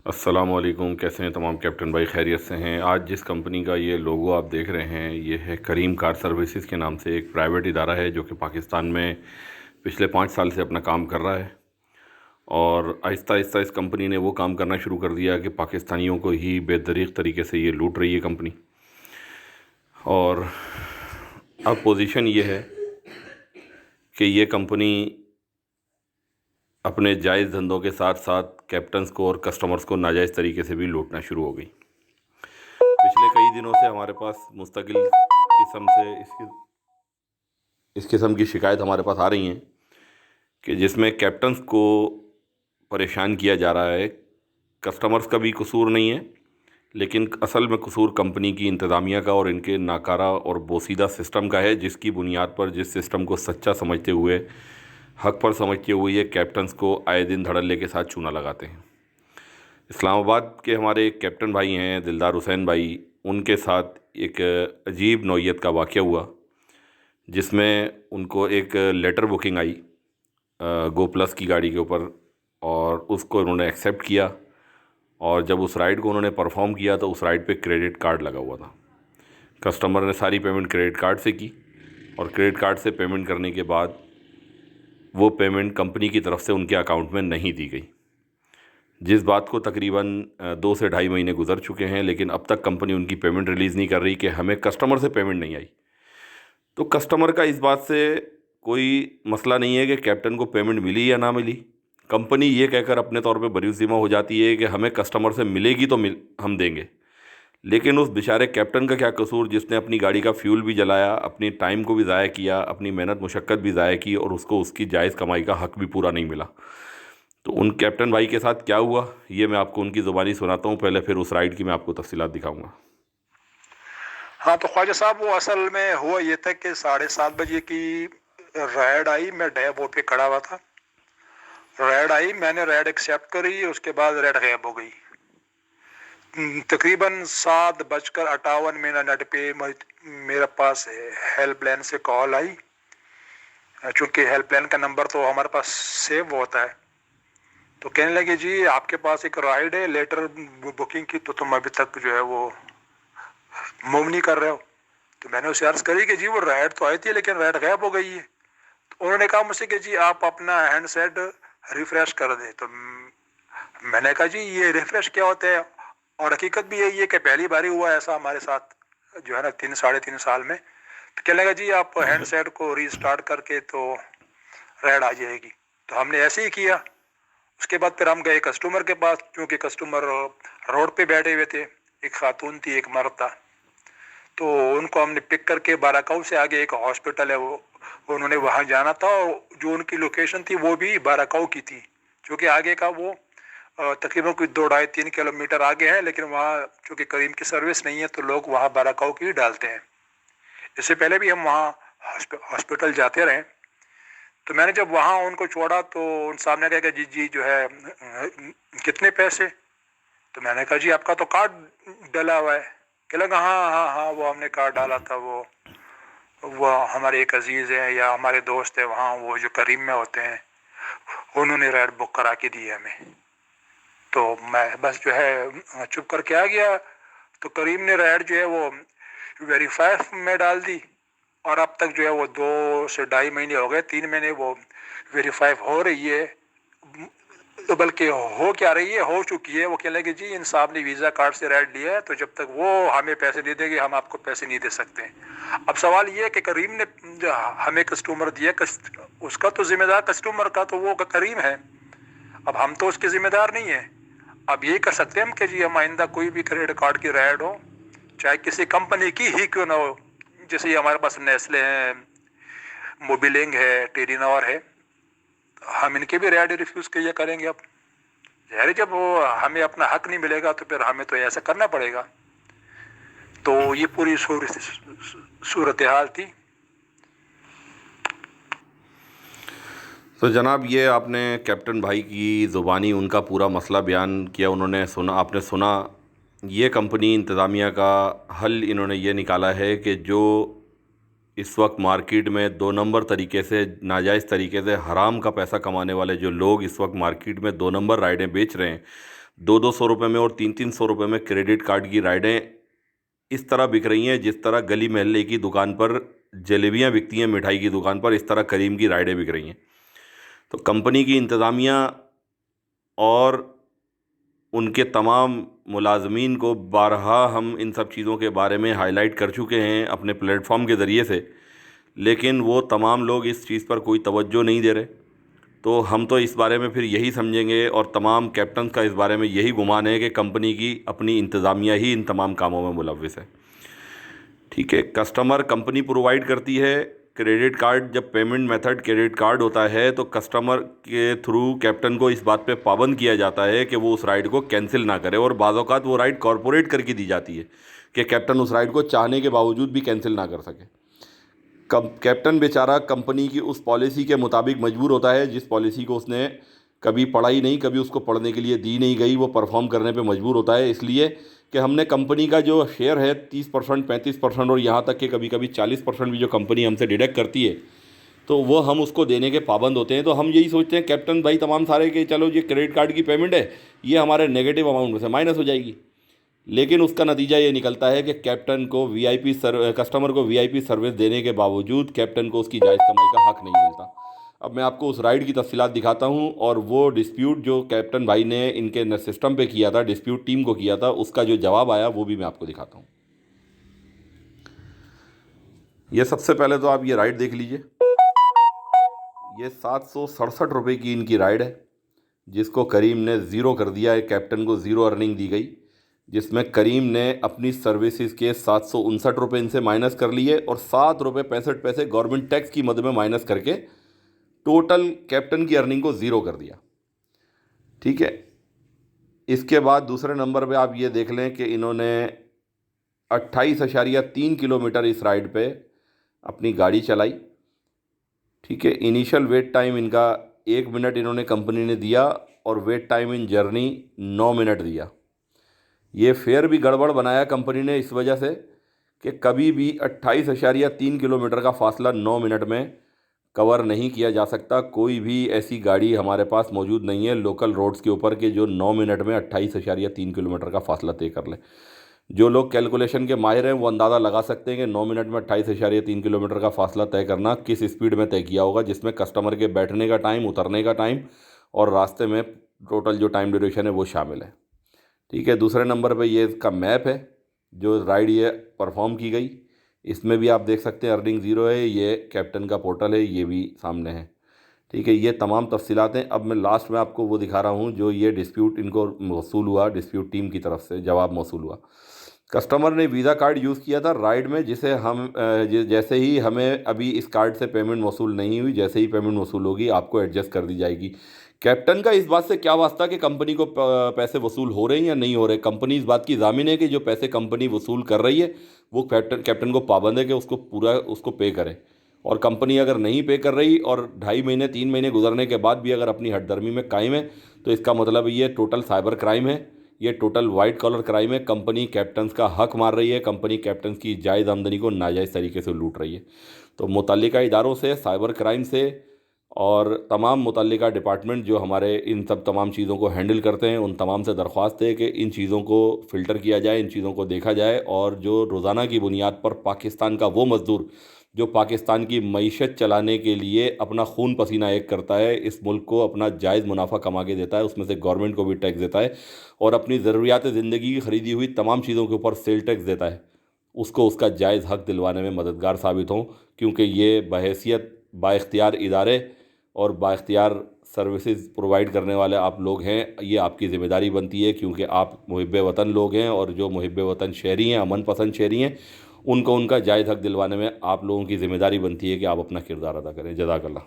السلام علیکم، کیسے ہیں تمام کیپٹن بھائی؟ خیریت سے ہیں؟ آج جس کمپنی کا یہ لوگو آپ دیکھ رہے ہیں یہ ہے کریم کار سروسز کے نام سے ایک پرائیویٹ ادارہ ہے جو کہ پاکستان میں پچھلے 5 سال سے اپنا کام کر رہا ہے، اور آہستہ آہستہ اس کمپنی نے وہ کام کرنا شروع کر دیا کہ پاکستانیوں کو ہی بے دریغ طریقے سے یہ لوٹ رہی ہے کمپنی۔ اور اب پوزیشن یہ ہے کہ یہ کمپنی اپنے جائز دھندوں کے ساتھ ساتھ کیپٹنز کو اور کسٹمرز کو ناجائز طریقے سے بھی لوٹنا شروع ہو گئی۔ پچھلے کئی دنوں سے ہمارے پاس مستقل قسم سے اس قسم کی شکایت ہمارے پاس آ رہی ہیں کہ جس میں کیپٹنز کو پریشان کیا جا رہا ہے۔ کسٹمرز کا بھی قصور نہیں ہے، لیکن اصل میں قصور کمپنی کی انتظامیہ کا اور ان کے ناکارہ اور بوسیدہ سسٹم کا ہے، جس کی بنیاد پر، جس سسٹم کو سچا سمجھتے ہوئے، حق پر سمجھتے ہوئے، یہ کیپٹنز کو آئے دن دھڑلے کے ساتھ چونا لگاتے ہیں۔ اسلام آباد کے ہمارے ایک کیپٹن بھائی ہیں دلدار حسین بھائی، ان کے ساتھ ایک عجیب نوعیت کا واقعہ ہوا جس میں ان کو ایک لیٹر بکنگ آئی گو پلس کی گاڑی کے اوپر، اور اس کو انہوں نے ایکسیپٹ کیا، اور جب اس رائڈ کو انہوں نے پرفارم کیا تو اس رائڈ پہ کریڈٹ کارڈ لگا ہوا تھا۔ کسٹمر نے ساری پیمنٹ کریڈٹ کارڈ سے کی، اور کریڈٹ کارڈ سے پیمنٹ کرنے کے بعد وہ پیمنٹ کمپنی کی طرف سے ان کے اکاؤنٹ میں نہیں دی گئی، جس بات کو تقریباً 2 سے 2.5 مہینے گزر چکے ہیں، لیکن اب تک کمپنی ان کی پیمنٹ ریلیز نہیں کر رہی کہ ہمیں کسٹمر سے پیمنٹ نہیں آئی۔ تو کسٹمر کا اس بات سے کوئی مسئلہ نہیں ہے کہ کیپٹن کو پیمنٹ ملی یا نہ ملی، کمپنی یہ کہہ کر اپنے طور پہ بری ذمہ ہو جاتی ہے کہ ہمیں کسٹمر سے ملے گی تو ہم دیں گے۔ لیکن اس بیچارے کیپٹن کا کیا قصور جس نے اپنی گاڑی کا فیول بھی جلایا، اپنی ٹائم کو بھی ضائع کیا، اپنی محنت مشقت بھی ضائع کی، اور اس کو اس کی جائز کمائی کا حق بھی پورا نہیں ملا۔ تو ان کیپٹن بھائی کے ساتھ کیا ہوا یہ میں آپ کو ان کی زبانی سناتا ہوں پہلے، پھر اس رائڈ کی میں آپ کو تفصیلات دکھاؤں گا۔ ہاں تو خواجہ صاحب، وہ اصل میں ہوا یہ تھا کہ 7:30 کی ریڈ آئی، میں ڈیپو پہ کھڑا ہوا تھا، ریڈ آئی، میں نے ریڈ ایکسیپٹ کری، اس کے بعد ریڈ غائب ہو گئی۔ تقریباً 7:58 پہ میرے پاس ہیلپ لائن سے کال آئی، چونکہ ہیلپ لائن کا نمبر تو ہمارے پاس سیو ہوتا ہے، تو کہنے لگے جی آپ کے پاس ایک رائڈ ہے لیٹر بکنگ کی، تو تم ابھی تک جو ہے وہ موو نہیں کر رہے ہو۔ تو میں نے اسے عرض کری کہ جی وہ رائڈ تو آئی تھی لیکن رائڈ غائب ہو گئی ہے۔ تو انہوں نے کہا مجھ سے کہ جی آپ اپنا ہینڈ سیٹ ریفریش کر دیں۔ تو میں نے کہا جی یہ ریفریش کیا ہوتا ہے؟ اور حقیقت بھی یہی ہے کہ پہلی باری ہوا ایسا ہمارے ساتھ جو ہے نا 3 ساڑھے 3 سال میں۔ تو کہنے لگا جی آپ ہینڈ سیٹ کو ری اسٹارٹ کر کے تو ریڈ آ جائے گی۔ تو ہم نے ایسے ہی کیا۔ اس کے بعد پھر ہم گئے کسٹمر کے پاس، کیونکہ کسٹمر روڈ پہ بیٹھے ہوئے تھے، ایک خاتون تھی ایک مرد تھا، تو ان کو ہم نے پک کر کے باراکاؤ سے آگے ایک ہاسپٹل ہے، وہ انہوں نے وہاں جانا تھا، اور جو ان کی لوکیشن تھی وہ بھی باراکاؤ کی تھی، چونکہ آگے کا وہ تقریباً کوئی 2-2.5-3 کلومیٹر آگے ہے، لیکن وہاں چونکہ کریم کی سروس نہیں ہے تو لوگ وہاں باراکاؤ کی ڈالتے ہیں۔ اس سے پہلے بھی ہم وہاں ہاسپٹل جاتے رہے۔ تو میں نے جب وہاں ان کو چھوڑا تو ان صاحب نے کہا کہ جی جو ہے کتنے پیسے؟ تو میں نے کہا جی آپ کا تو کارڈ ڈلا ہوا ہے۔ کہ لگا ہاں ہاں ہاں وہ ہم نے کارڈ ڈالا تھا، وہ ہمارے ایک عزیز ہیں یا ہمارے دوست ہیں وہاں، وہ جو کریم میں ہوتے ہیں، انہوں نے رائڈ بک کرا کے دی ہمیں۔ تو میں بس جو ہے چپ کر کے آ گیا۔ تو کریم نے رائڈ جو ہے وہ ویریفائی میں ڈال دی، اور اب تک جو ہے وہ 2 سے 2.5 مہینے ہو گئے، 3 مہینے وہ ویریفائی ہو رہی ہے، بلکہ ہو کیا رہی ہے، ہو چکی ہے۔ وہ کہنے لگے جی ان صاحب نے ویزا کارڈ سے رائڈ لیا ہے، تو جب تک وہ ہمیں پیسے نہیں دے گی ہم آپ کو پیسے نہیں دے سکتے۔ اب سوال یہ ہے کہ کریم نے ہمیں کسٹمر دیا، اس کا تو ذمہ دار کسٹمر کا تو وہ کریم ہے، اب ہم تو اس کے ذمہ دار نہیں ہیں۔ اب یہ کر سکتے ہیں ہم کہ جی ہم آئندہ کوئی بھی کریڈٹ کارڈ کی رائڈ ہو، چاہے کسی کمپنی کی ہی کیوں نہ ہو، جیسے یہ ہمارے پاس نیسلے ہیں، موبیلنگ ہے، ٹیلی نور ہے، ہم ان کے بھی رائڈ ریفیوز کیا کریں گے۔ اب ظاہر ہے جب وہ ہمیں اپنا حق نہیں ملے گا تو پھر ہمیں تو ایسا کرنا پڑے گا۔ تو یہ پوری صورتحال تھی۔ تو جناب یہ آپ نے کیپٹن بھائی کی زبانی ان کا پورا مسئلہ بیان کیا، انہوں نے سنا، آپ نے سنا۔ یہ کمپنی انتظامیہ کا حل انہوں نے یہ نکالا ہے کہ جو اس وقت مارکیٹ میں 2 نمبر طریقے سے، ناجائز طریقے سے حرام کا پیسہ کمانے والے جو لوگ اس وقت مارکیٹ میں 2 نمبر رائڈیں بیچ رہے ہیں، 200 रुपये में और 300 रुपये में क्रेडिट कार्ड की राइडें इस तरह बिक रही हैं जिस तरह गली महल्ले की दुकान पर जलेबियाँ बिकती हैं मिठाई की दुकान पर, इस तरह करीम की राइडें बिक रही हैं। तो कंपनी की इंतज़ामिया और उनके तमाम मुलाजमीन को बारहा हम इन सब चीज़ों के बारे में हाईलाइट कर चुके हैं अपने प्लेटफॉर्म के ज़रिए से, लेकिन वो तमाम लोग इस चीज़ पर कोई तवज्जो नहीं दे रहे। तो हम तो इस बारे में फिर यही समझेंगे और तमाम कैप्टन का इस बारे में यही गुमान है कि कंपनी की अपनी इंतज़ामिया ही इन तमाम कामों में मुलव्विस है। ठीक है, कस्टमर कंपनी प्रोवाइड करती है क्रेडिट कार्ड। जब पेमेंट मेथड क्रेडिट कार्ड होता है तो कस्टमर के थ्रू कैप्टन को इस बात पे पाबंद किया जाता है कि वो उस राइड को कैंसिल ना करे, और बाज़ औक़ात वो राइड कॉरपोरेट करके दी जाती है कि कैप्टन उस राइड को चाहने के बावजूद भी कैंसिल ना कर सके। कैप्टन बेचारा कंपनी की उस पॉलिसी के मुताबिक मजबूर होता है जिस पॉलिसी को उसने कभी पढ़ा ही नहीं, कभी उसको पढ़ने के लिए दी नहीं गई, वो परफॉर्म करने पे मजबूर होता है। इसलिए कि हमने कंपनी का जो शेयर है 30%, 35% और यहाँ तक कि कभी कभी 40% भी जो कंपनी हमसे डिडक्ट करती है, तो वो हम उसको देने के पाबंद होते हैं। तो हम यही सोचते हैं कैप्टन भाई तमाम सारे कि चलो ये क्रेडिट कार्ड की पेमेंट है, ये हमारे नेगेटिव अमाउंट में से माइनस हो जाएगी, लेकिन उसका नतीजा ये निकलता है कि कैप्टन को कस्टमर को वीआईपी सर्विस देने के बावजूद कैप्टन को उसकी जायज़ कमाई का हक़ नहीं मिलता। अब मैं आपको उस राइड की तफसीलात दिखाता हूँ और वो डिस्प्यूट जो कैप्टन भाई ने इनके सिस्टम पे किया था, डिस्प्यूट टीम को किया था, उसका जो जवाब आया वो भी मैं आपको दिखाता हूँ। ये सबसे पहले तो आप ये राइड देख लीजिए। ये 767 रुपये की इनकी राइड है जिसको करीम ने ज़ीरो कर दिया है, कैप्टन को ज़ीरो अर्निंग दी गई, जिसमें करीम ने अपनी सर्विसेज के 759 रुपये इनसे माइनस कर लिए और 7 रुपये 65 पैसे गवर्नमेंट टैक्स की मद में माइनस करके टोटल कैप्टन की अर्निंग को ज़ीरो कर दिया। ठीक है, इसके बाद दूसरे नंबर पे आप ये देख लें कि इन्होंने 28.3 किलोमीटर इस राइड पे अपनी गाड़ी चलाई। ठीक है, इनिशियल वेट टाइम इनका 1 मिनट इन्होंने कंपनी ने दिया और wait time in journey 9 minute दिया। ये फेयर भी गड़बड़ बनाया कंपनी ने इस वजह से कि कभी भी 28.3 किलोमीटर का फासला 9 मिनट में कवर नहीं किया जा सकता। कोई भी ऐसी गाड़ी हमारे पास मौजूद नहीं है लोकल रोड्स के ऊपर के जो 9 मिनट में 28.3 किलोमीटर का फासला तय कर ले। जो लोग कैलकुलेशन के माहिर हैं वो अंदाज़ा लगा सकते हैं कि 9 मिनट में 28.3 किलोमीटर का फासला तय करना किस स्पीड में तय किया होगा, जिसमें कस्टमर के बैठने का टाइम, उतरने का टाइम और रास्ते में टोटल जो टाइम ड्यूरेशन है वो शामिल है। ठीक है, दूसरे नंबर पे ये इसका मैप है जो राइड ये परफॉर्म की गई, इसमें भी आप देख सकते हैं अर्निंग ज़ीरो है। ये कैप्टन का पोर्टल है, ये भी सामने है। ठीक है, ये तमाम तफसीलात हैं। अब मैं लास्ट में आपको वो दिखा रहा हूँ जो ये डिस्प्यूट इनको मौसूल हुआ, डिस्प्यूट टीम की तरफ से जवाब मौसूल हुआ। कस्टमर ने वीज़ा कार्ड यूज़ किया था राइड में, जिसे हम जैसे ही हमें अभी इस कार्ड से पेमेंट मौसूल नहीं हुई, जैसे ही पेमेंट मौसूल होगी आपको एडजस्ट कर दी जाएगी। कैप्टन का इस बात से क्या वास्ता कि कंपनी को पैसे वसूल हो रहे हैं या नहीं हो रहे। कंपनी इस बात की ज़ामिन है कि जो पैसे कंपनी वसूल कर रही है वो कैप्टन को पाबंद है कि उसको पे करे, और कंपनी अगर नहीं पे कर रही और 2.5 महीने 3 महीने गुजरने के बाद भी अगर अपनी हठधर्मी में कायम है तो इसका मतलब ये टोटल साइबर क्राइम है, ये टोटल वाइट कॉलर क्राइम है। कंपनी कैप्टन्स का हक मार रही है, कंपनी कैप्टन्स की जायज़ आमदनी को नाजायज़ तरीके से लूट रही है। तो मुतल्लिका इदारों से, साइबर क्राइम से और तमाम मुतल्लिका डिपार्टमेंट जो हमारे इन सब तमाम चीज़ों को हैंडल करते हैं, उन तमाम से दरख्वास्त है कि इन चीज़ों को फ़िल्टर किया जाए, इन चीज़ों को देखा जाए, और जो रोज़ाना की बुनियाद पर पाकिस्तान का वो मज़दूर जो पाकिस्तान की मईशत चलाने के लिए अपना खून पसीना एक करता है, इस मुल्क को अपना जायज़ मुनाफा कमा के देता है, उसमें से गवर्नमेंट को भी टैक्स देता है और अपनी ज़रूरियात ज़िंदगी की ख़रीदी हुई तमाम चीज़ों के ऊपर सेल टैक्स देता है, उसको उसका जायज़ हक़ दिलवाने में मददगार साबित हों, क्योंकि ये बहैसियत बाइख्तियार इदारे और बाइख्तियार सर्विसेज प्रोवाइड करने वाले आप लोग हैं। ये आपकी ज़िम्मेदारी बनती है क्योंकि आप मुहिब्बे वतन लोग हैं, और जो मुहिब्बे वतन शहरी हैं, अमन पसंद शहरी हैं, उनको उनका जायज़ हक़ दिलवाने में आप लोगों की ज़िम्मेदारी बनती है कि आप अपना किरदार अदा करें। जज़ाकल्लाह।